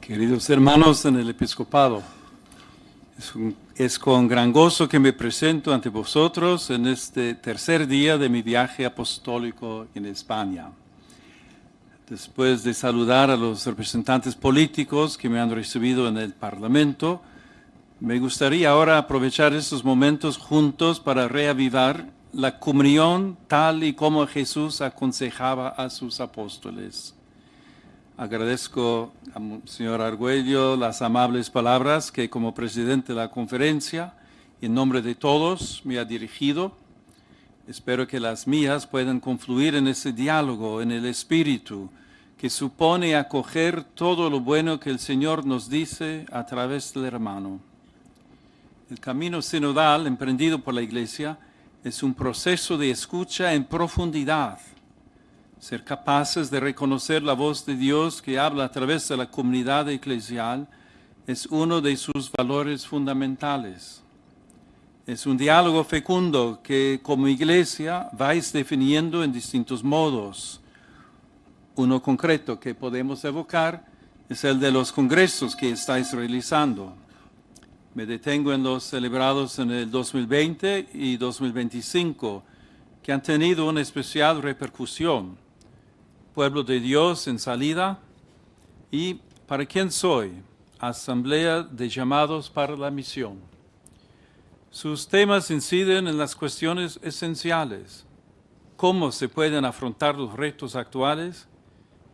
Queridos hermanos en el episcopado, es con gran gozo que me presento ante vosotros en este tercer día de mi viaje apostólico en España. Después de saludar a los representantes políticos que me han recibido en el Parlamento, me gustaría ahora aprovechar estos momentos juntos para reavivar la comunión tal y como Jesús aconsejaba a sus apóstoles. Agradezco al señor Argüello las amables palabras que como presidente de la conferencia, en nombre de todos, me ha dirigido. Espero que las mías puedan confluir en ese diálogo, en el espíritu, que supone acoger todo lo bueno que el Señor nos dice a través del hermano. El camino sinodal emprendido por la Iglesia es un proceso de escucha en profundidad. Ser capaces de reconocer la voz de Dios que habla a través de la comunidad eclesial es uno de sus valores fundamentales. Es un diálogo fecundo que como Iglesia vais definiendo en distintos modos. Uno concreto que podemos evocar es el de los congresos que estáis realizando. Me detengo en los celebrados en el 2020 y 2025, que han tenido una especial repercusión. Pueblo de Dios en salida y ¿para quién soy? Asamblea de llamados para la misión. Sus temas inciden en las cuestiones esenciales. ¿Cómo se pueden afrontar los retos actuales?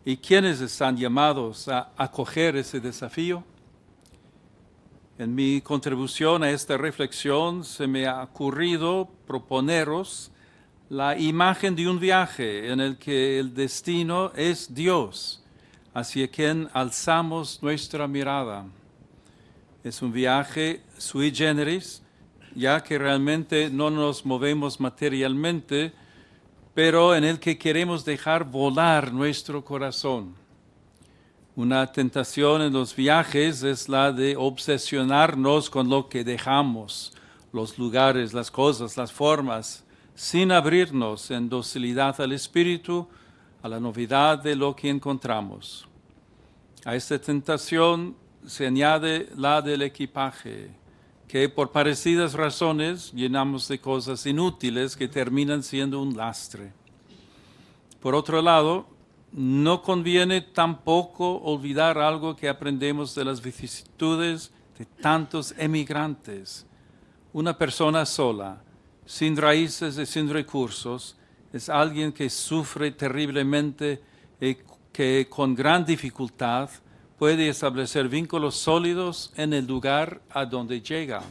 ¿Y quiénes están llamados a acoger ese desafío? En mi contribución a esta reflexión se me ha ocurrido proponeros la imagen de un viaje en el que el destino es Dios, hacia quien alzamos nuestra mirada. Es un viaje sui generis, ya que realmente no nos movemos materialmente, pero en el que queremos dejar volar nuestro corazón. Una tentación en los viajes es la de obsesionarnos con lo que dejamos, los lugares, las cosas, las formas, sin abrirnos en docilidad al Espíritu, a la novedad de lo que encontramos. A esta tentación se añade la del equipaje, que por parecidas razones llenamos de cosas inútiles que terminan siendo un lastre. Por otro lado, no conviene tampoco olvidar algo que aprendemos de las vicisitudes de tantos emigrantes. Una persona sola, sin raíces y sin recursos, es alguien que sufre terriblemente y que con gran dificultad puede establecer vínculos sólidos en el lugar a donde llega.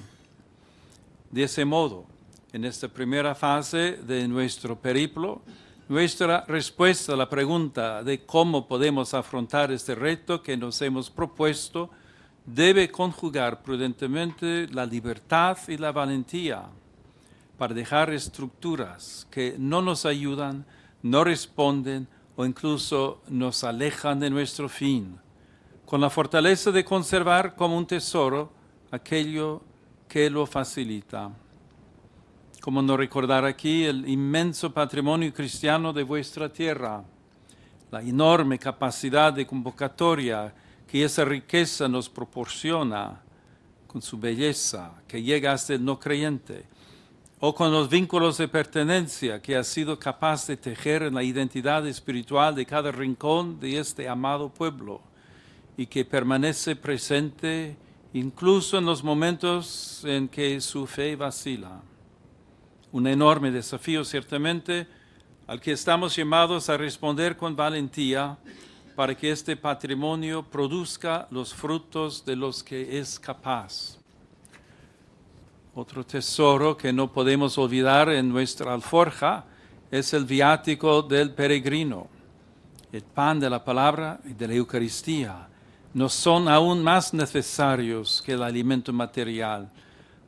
De ese modo, en esta primera fase de nuestro periplo, nuestra respuesta a la pregunta de cómo podemos afrontar este reto que nos hemos propuesto debe conjugar prudentemente la libertad y la valentía para dejar estructuras que no nos ayudan, no responden o incluso nos alejan de nuestro fin, con la fortaleza de conservar como un tesoro aquello que lo facilita. Como no recordar aquí el inmenso patrimonio cristiano de vuestra tierra, la enorme capacidad de convocatoria que esa riqueza nos proporciona con su belleza, que llega hasta el no creyente, o con los vínculos de pertenencia que ha sido capaz de tejer en la identidad espiritual de cada rincón de este amado pueblo y que permanece presente incluso en los momentos en que su fe vacila. Un enorme desafío ciertamente al que estamos llamados a responder con valentía para que este patrimonio produzca los frutos de los que es capaz. Otro tesoro que no podemos olvidar en nuestra alforja es el viático del peregrino. El pan de la palabra y de la Eucaristía nos son aún más necesarios que el alimento material,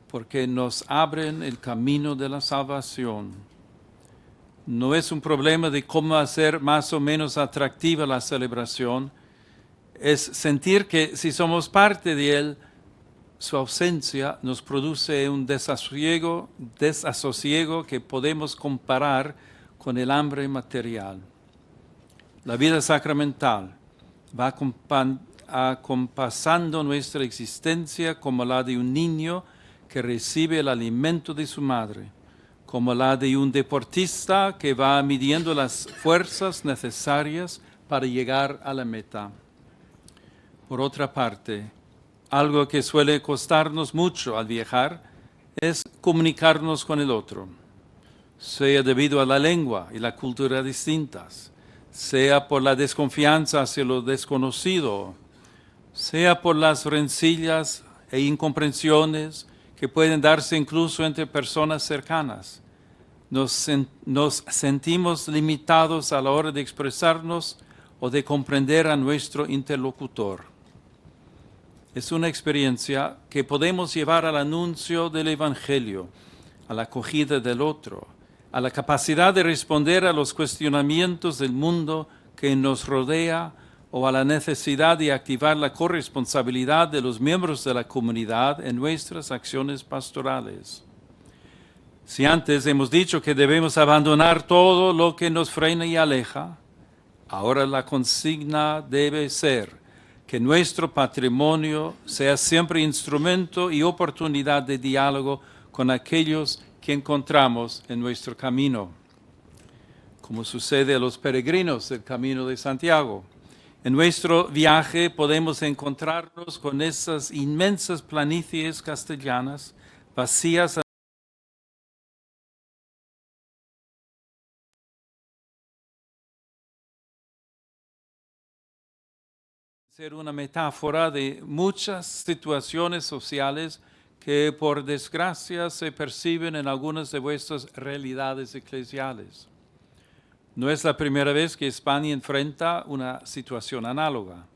porque nos abren el camino de la salvación. No es un problema de cómo hacer más o menos atractiva la celebración, es sentir que si somos parte de él, su ausencia nos produce un desasosiego que podemos comparar con el hambre material. La vida sacramental va acompasando nuestra existencia como la de un niño que recibe el alimento de su madre, como la de un deportista que va midiendo las fuerzas necesarias para llegar a la meta. Por otra parte, algo que suele costarnos mucho al viajar es comunicarnos con el otro, sea debido a la lengua y la cultura distintas, sea por la desconfianza hacia lo desconocido, sea por las rencillas e incomprensiones que pueden darse incluso entre personas cercanas. Nos sentimos limitados a la hora de expresarnos o de comprender a nuestro interlocutor. Es una experiencia que podemos llevar al anuncio del Evangelio, a la acogida del otro, a la capacidad de responder a los cuestionamientos del mundo que nos rodea o a la necesidad de activar la corresponsabilidad de los miembros de la comunidad en nuestras acciones pastorales. Si antes hemos dicho que debemos abandonar todo lo que nos frena y aleja, ahora la consigna debe ser que nuestro patrimonio sea siempre instrumento y oportunidad de diálogo con aquellos que encontramos en nuestro camino, como sucede a los peregrinos del Camino de Santiago. En nuestro viaje podemos encontrarnos con esas inmensas planicies castellanas, vacías ser una metáfora de muchas situaciones sociales que por desgracia se perciben en algunas de vuestras realidades eclesiales. No es la primera vez que España enfrenta una situación análoga.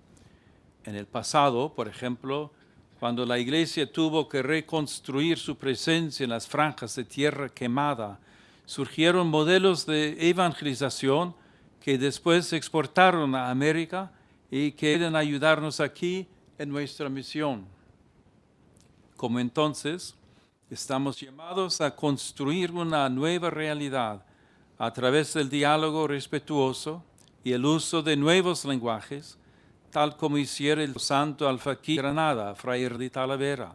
En el pasado, por ejemplo, cuando la Iglesia tuvo que reconstruir su presencia en las franjas de tierra quemada, surgieron modelos de evangelización que después se exportaron a América y que pueden ayudarnos aquí en nuestra misión. Como entonces, estamos llamados a construir una nueva realidad a través del diálogo respetuoso y el uso de nuevos lenguajes, tal como hiciera el santo alfaquí de Granada, Fray de Talavera,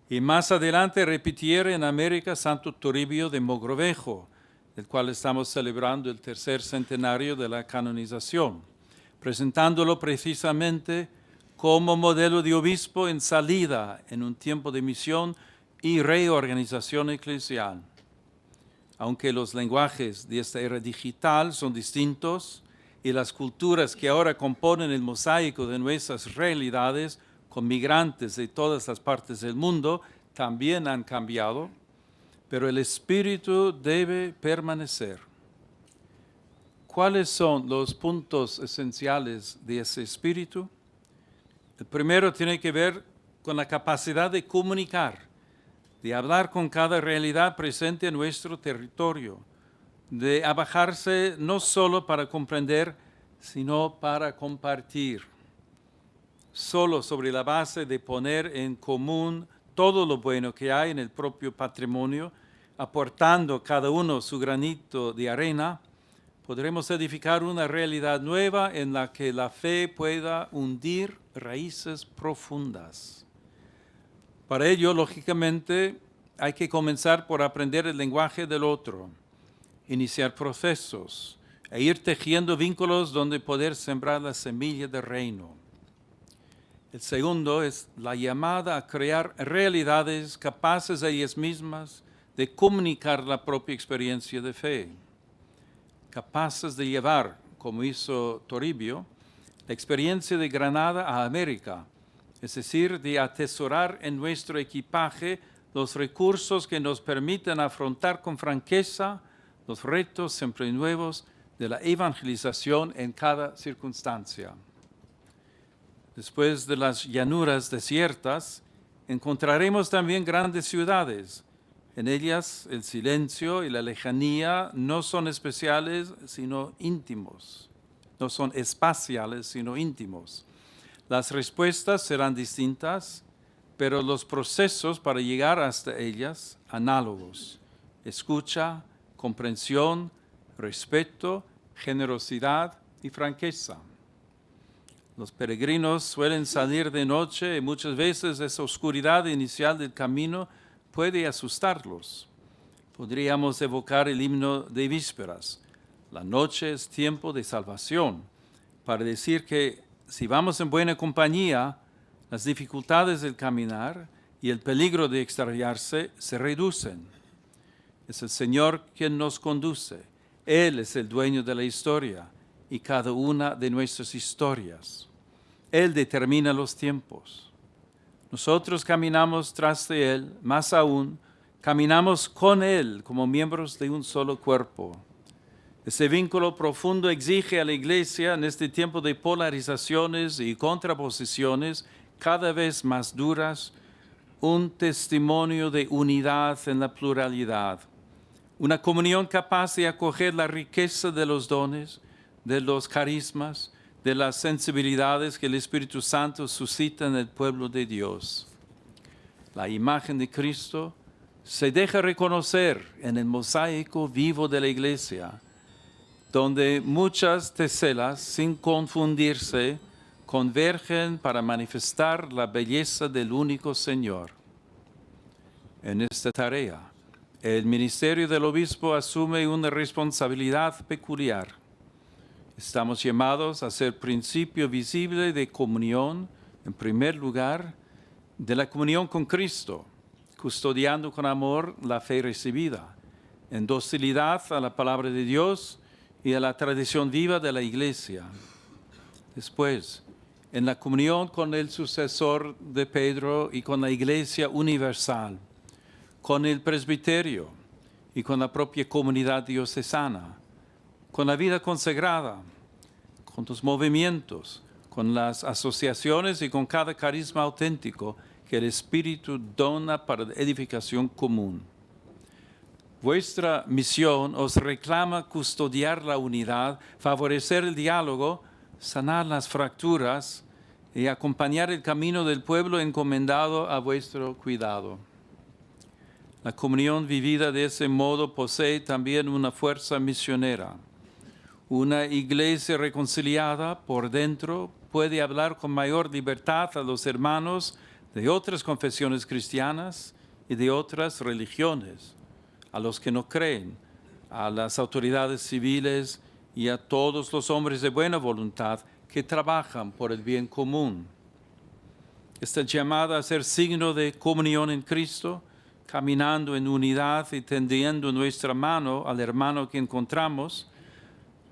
y más adelante repitiera en América Santo Toribio de Mogrovejo, del cual estamos celebrando el tercer centenario de la canonización, presentándolo precisamente como modelo de obispo en salida en un tiempo de misión y reorganización eclesial. Aunque los lenguajes de esta era digital son distintos y las culturas que ahora componen el mosaico de nuestras realidades con migrantes de todas las partes del mundo también han cambiado, pero el espíritu debe permanecer. ¿Cuáles son los puntos esenciales de ese espíritu? El primero tiene que ver con la capacidad de comunicar, de hablar con cada realidad presente en nuestro territorio, de abajarse no solo para comprender, sino para compartir. Solo sobre la base de poner en común todo lo bueno que hay en el propio patrimonio, aportando cada uno su granito de arena, podremos edificar una realidad nueva en la que la fe pueda hundir raíces profundas. Para ello, lógicamente, hay que comenzar por aprender el lenguaje del otro, iniciar procesos e ir tejiendo vínculos donde poder sembrar la semilla del reino. El segundo es la llamada a crear realidades capaces de ellas mismas de comunicar la propia experiencia de fe, capaces de llevar, como hizo Toribio, la experiencia de Granada a América, es decir, de atesorar en nuestro equipaje los recursos que nos permiten afrontar con franqueza los retos siempre nuevos de la evangelización en cada circunstancia. Después de las llanuras desiertas, encontraremos también grandes ciudades. En ellas el silencio y la lejanía no son especiales, sino íntimos. No son espaciales, sino íntimos. Las respuestas serán distintas, pero los procesos para llegar hasta ellas, análogos. Escucha, comprensión, respeto, generosidad y franqueza. Los peregrinos suelen salir de noche y muchas veces esa oscuridad inicial del camino puede asustarlos. Podríamos evocar el himno de vísperas. La noche es tiempo de salvación, para decir que si vamos en buena compañía, las dificultades del caminar y el peligro de extraviarse se reducen. Es el Señor quien nos conduce. Él es el dueño de la historia y cada una de nuestras historias. Él determina los tiempos. Nosotros caminamos tras de Él, más aún, caminamos con Él como miembros de un solo cuerpo. Ese vínculo profundo exige a la Iglesia en este tiempo de polarizaciones y contraposiciones cada vez más duras, un testimonio de unidad en la pluralidad, una comunión capaz de acoger la riqueza de los dones, de los carismas, de las sensibilidades que el Espíritu Santo suscita en el pueblo de Dios. La imagen de Cristo se deja reconocer en el mosaico vivo de la Iglesia, donde muchas teselas, sin confundirse, convergen para manifestar la belleza del único Señor. En esta tarea, el ministerio del obispo asume una responsabilidad peculiar. Estamos llamados a ser principio visible de comunión, en primer lugar, de la comunión con Cristo, custodiando con amor la fe recibida, en docilidad a la palabra de Dios y a la tradición viva de la Iglesia. Después, en la comunión con el sucesor de Pedro y con la Iglesia universal, con el presbiterio y con la propia comunidad diocesana, con la vida consagrada, con los movimientos, con las asociaciones y con cada carisma auténtico que el Espíritu dona para la edificación común. Vuestra misión os reclama custodiar la unidad, favorecer el diálogo, sanar las fracturas y acompañar el camino del pueblo encomendado a vuestro cuidado. La comunión vivida de ese modo posee también una fuerza misionera. Una iglesia reconciliada por dentro puede hablar con mayor libertad a los hermanos de otras confesiones cristianas y de otras religiones, a los que no creen, a las autoridades civiles y a todos los hombres de buena voluntad que trabajan por el bien común. Esta llamada a ser signo de comunión en Cristo, caminando en unidad y tendiendo nuestra mano al hermano que encontramos,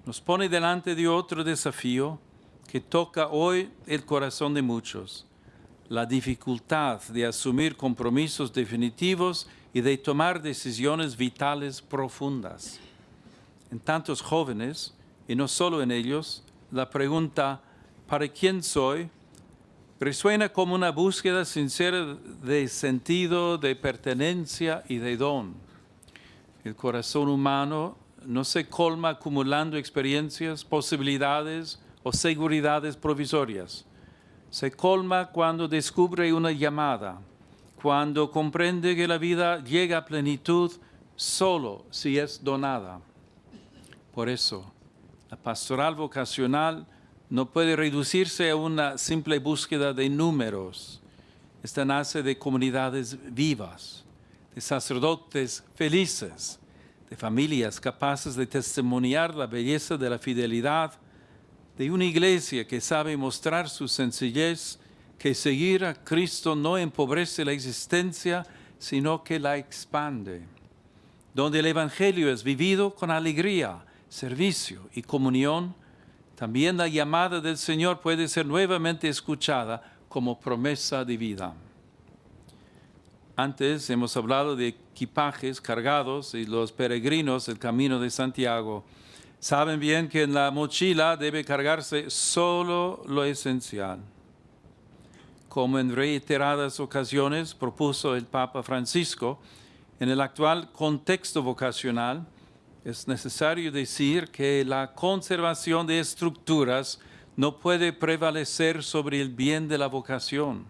nos pone delante de otro desafío que toca hoy el corazón de muchos: la dificultad de asumir compromisos definitivos y de tomar decisiones vitales profundas. En tantos jóvenes, y no solo en ellos, la pregunta ¿para quién soy? Resuena como una búsqueda sincera de sentido, de pertenencia y de don. El corazón humano no se colma acumulando experiencias, posibilidades o seguridades provisorias. Se colma cuando descubre una llamada, cuando comprende que la vida llega a plenitud solo si es donada. Por eso, la pastoral vocacional no puede reducirse a una simple búsqueda de números. Esta nace de comunidades vivas, de sacerdotes felices, de familias capaces de testimoniar la belleza de la fidelidad, de una iglesia que sabe mostrar su sencillez, que seguir a Cristo no empobrece la existencia, sino que la expande, donde el Evangelio es vivido con alegría, servicio y comunión. También la llamada del Señor puede ser nuevamente escuchada como promesa de vida. Antes hemos hablado de equipajes cargados y los peregrinos del Camino de Santiago saben bien que en la mochila debe cargarse solo lo esencial. Como en reiteradas ocasiones propuso el Papa Francisco, en el actual contexto vocacional, es necesario decir que la conservación de estructuras no puede prevalecer sobre el bien de la vocación.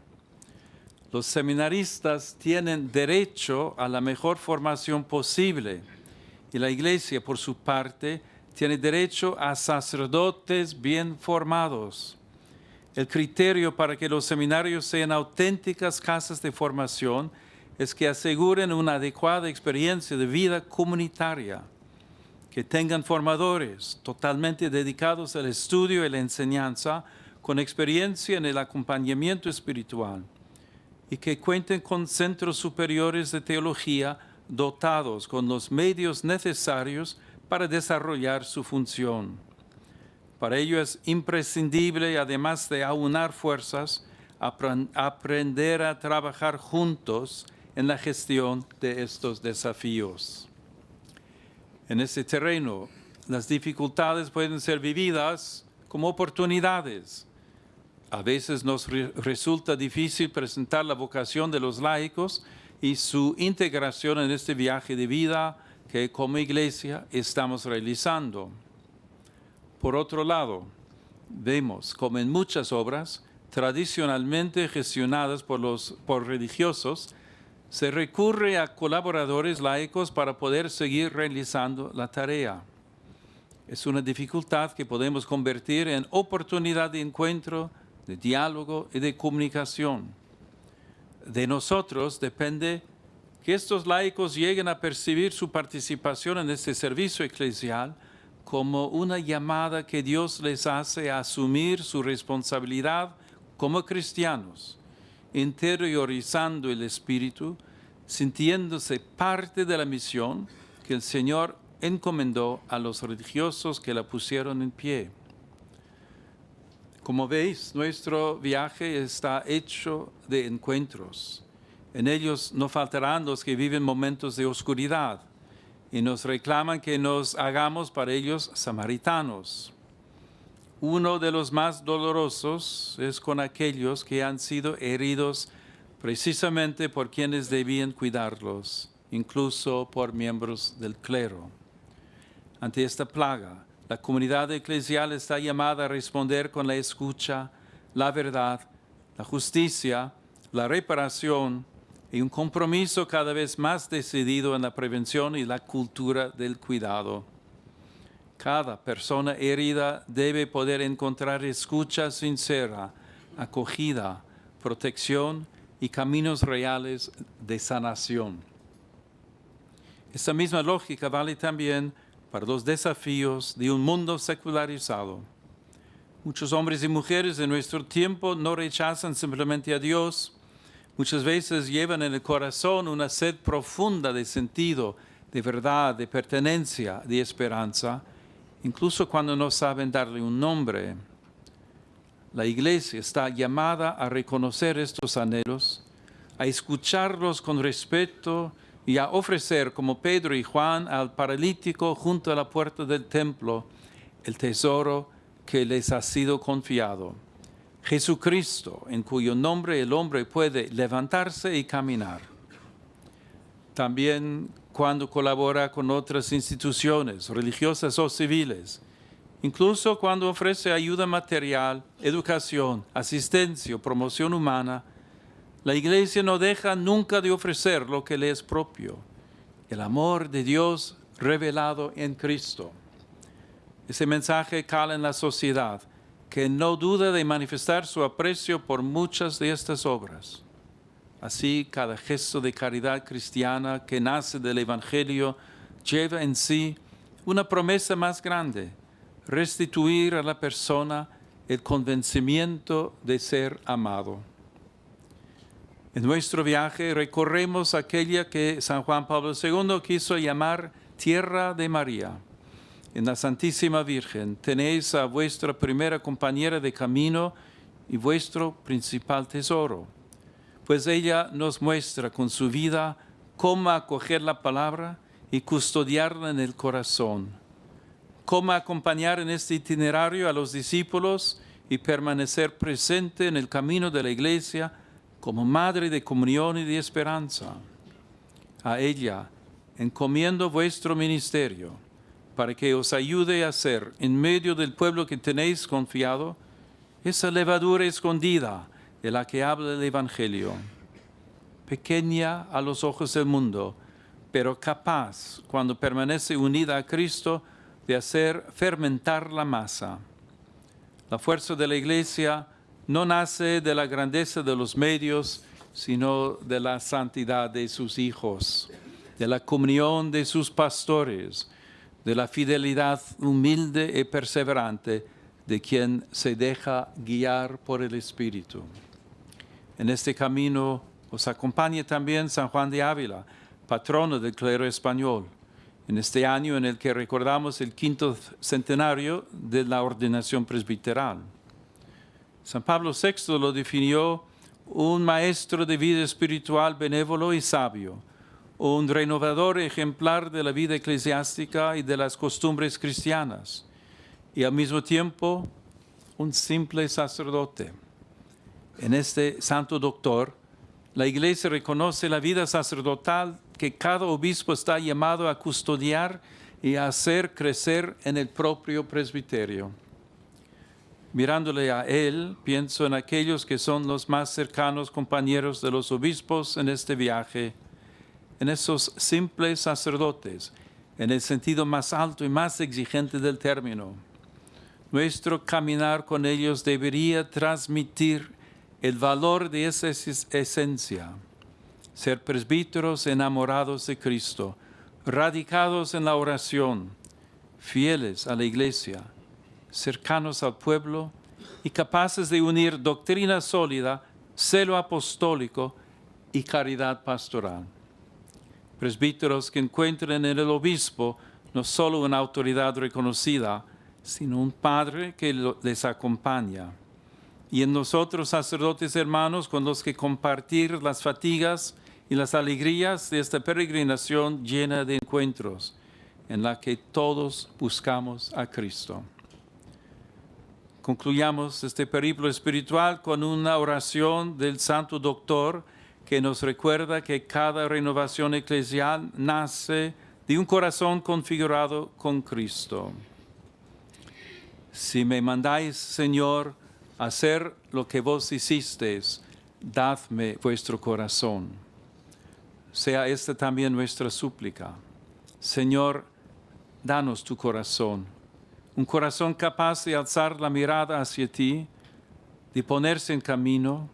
Los seminaristas tienen derecho a la mejor formación posible y la Iglesia, por su parte, tiene derecho a sacerdotes bien formados. El criterio para que los seminarios sean auténticas casas de formación es que aseguren una adecuada experiencia de vida comunitaria, que tengan formadores totalmente dedicados al estudio y la enseñanza, con experiencia en el acompañamiento espiritual, y que cuenten con centros superiores de teología dotados con los medios necesarios para desarrollar su función. Para ello es imprescindible, además de aunar fuerzas, aprender a trabajar juntos en la gestión de estos desafíos. En este terreno, las dificultades pueden ser vividas como oportunidades. A veces nos resulta difícil presentar la vocación de los laicos y su integración en este viaje de vida que como iglesia estamos realizando. Por otro lado, vemos como en muchas obras tradicionalmente gestionadas por religiosos, se recurre a colaboradores laicos para poder seguir realizando la tarea. Es una dificultad que podemos convertir en oportunidad de encuentro, de diálogo y de comunicación. De nosotros depende que estos laicos lleguen a percibir su participación en este servicio eclesial como una llamada que Dios les hace a asumir su responsabilidad como cristianos, interiorizando el espíritu, sintiéndose parte de la misión que el Señor encomendó a los religiosos que la pusieron en pie. Como veis, nuestro viaje está hecho de encuentros. En ellos no faltarán los que viven momentos de oscuridad y nos reclaman que nos hagamos para ellos samaritanos. Uno de los más dolorosos es con aquellos que han sido heridos precisamente por quienes debían cuidarlos, incluso por miembros del clero. Ante esta plaga, la comunidad eclesial está llamada a responder con la escucha, la verdad, la justicia, la reparación y un compromiso cada vez más decidido en la prevención y la cultura del cuidado. Cada persona herida debe poder encontrar escucha sincera, acogida, protección y caminos reales de sanación. Esta misma lógica vale también para los desafíos de un mundo secularizado. Muchos hombres y mujeres de nuestro tiempo no rechazan simplemente a Dios. Muchas veces llevan en el corazón una sed profunda de sentido, de verdad, de pertenencia, de esperanza, incluso cuando no saben darle un nombre. La Iglesia está llamada a reconocer estos anhelos, a escucharlos con respeto y a ofrecer, como Pedro y Juan, al paralítico junto a la puerta del templo, el tesoro que les ha sido confiado. Jesucristo, en cuyo nombre el hombre puede levantarse y caminar. También cuando colabora con otras instituciones religiosas o civiles, incluso cuando ofrece ayuda material, educación, asistencia o promoción humana, la Iglesia no deja nunca de ofrecer lo que le es propio, el amor de Dios revelado en Cristo. Ese mensaje cala en la sociedad, que no duda de manifestar su aprecio por muchas de estas obras. Así, cada gesto de caridad cristiana que nace del Evangelio lleva en sí una promesa más grande: restituir a la persona el convencimiento de ser amado. En nuestro viaje recorremos aquella que San Juan Pablo II quiso llamar Tierra de María. En la Santísima Virgen tenéis a vuestra primera compañera de camino y vuestro principal tesoro, pues ella nos muestra con su vida cómo acoger la palabra y custodiarla en el corazón, cómo acompañar en este itinerario a los discípulos y permanecer presente en el camino de la Iglesia como madre de comunión y de esperanza. A ella encomiendo vuestro ministerio, para que os ayude a ser, en medio del pueblo que tenéis confiado, esa levadura escondida de la que habla el Evangelio, pequeña a los ojos del mundo, pero capaz, cuando permanece unida a Cristo, de hacer fermentar la masa. La fuerza de la Iglesia no nace de la grandeza de los medios, sino de la santidad de sus hijos, de la comunión de sus pastores, de la fidelidad humilde y perseverante de quien se deja guiar por el Espíritu. En este camino os acompaña también San Juan de Ávila, patrono del clero español, en este año en el que recordamos el 5º centenario de la ordenación presbiteral. San Pablo VI lo definió un maestro de vida espiritual benévolo y sabio, un renovador ejemplar de la vida eclesiástica y de las costumbres cristianas, y al mismo tiempo un simple sacerdote. En este santo doctor, la Iglesia reconoce la vida sacerdotal que cada obispo está llamado a custodiar y a hacer crecer en el propio presbiterio. Mirándole a él, pienso en aquellos que son los más cercanos compañeros de los obispos en este viaje, en esos simples sacerdotes, en el sentido más alto y más exigente del término. Nuestro caminar con ellos debería transmitir el valor de esa esencia, ser presbíteros enamorados de Cristo, radicados en la oración, fieles a la Iglesia, cercanos al pueblo y capaces de unir doctrina sólida, celo apostólico y caridad pastoral. Presbíteros que encuentren en el obispo no solo una autoridad reconocida, sino un padre que les acompaña. Y en nosotros, sacerdotes hermanos, con los que compartir las fatigas y las alegrías de esta peregrinación llena de encuentros, en la que todos buscamos a Cristo. Concluyamos este periplo espiritual con una oración del Santo Doctor que nos recuerda que cada renovación eclesial nace de un corazón configurado con Cristo. Si me mandáis, Señor, a hacer lo que vos hicisteis, dadme vuestro corazón. Sea esta también nuestra súplica. Señor, danos tu corazón. Un corazón capaz de alzar la mirada hacia ti, de ponerse en camino,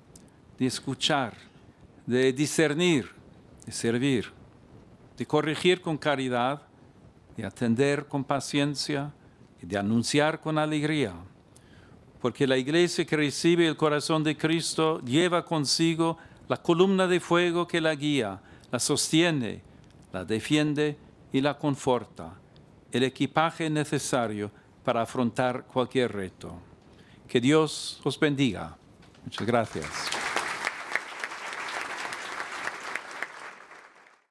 de escuchar, de discernir, de servir, de corregir con caridad, de atender con paciencia y de anunciar con alegría. Porque la Iglesia que recibe el corazón de Cristo lleva consigo la columna de fuego que la guía, la sostiene, la defiende y la conforta, el equipaje necesario para afrontar cualquier reto. Que Dios os bendiga. Muchas gracias.